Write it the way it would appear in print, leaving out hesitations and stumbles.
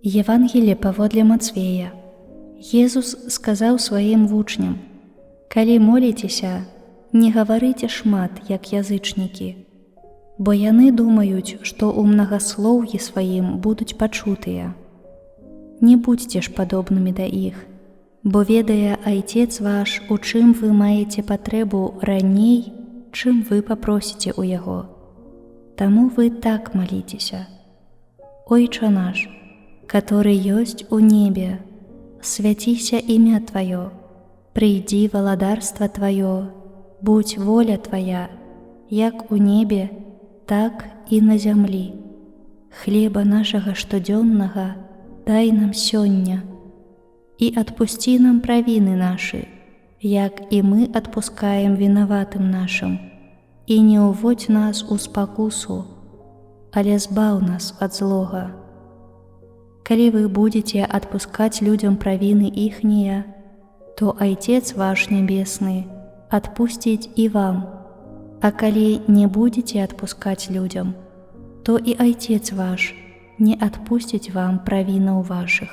Евангелие паводле Мацвея. Езус сказаў сваім вучням: «Калі моліцеся, не гаварыце шмат, як язычнікі, бо яны думаюць, што ў мнагаслоўі сваім будуць пачутыя. Не будзьце ж падобнымі да іх, бо ведае Айцец ваш, у чым вы маеце патрэбу раней, чым вы папросіце ў Яго. Таму вы так маліцеся: Ойча наш, который ёсць у небе, свяціся імя Тваё, прыйдзі валадарства Тваё, будь воля Твая, як у небе, так і на зямлі. Хлеба нашага штодзённага дай нам сёння, і адпусці нам правіны нашы, як і мы адпускаем вінаватым нашым, і не ўводзь нас у спакусу, але збаў нас ад злога. Калі вы будзеце адпускаць людзям правіны іхнія, то Айцец ваш нябесны адпусціць і вам, а калі не будзеце адпускаць людзям, то і Айцец ваш не адпусціць вам правінаў вашых».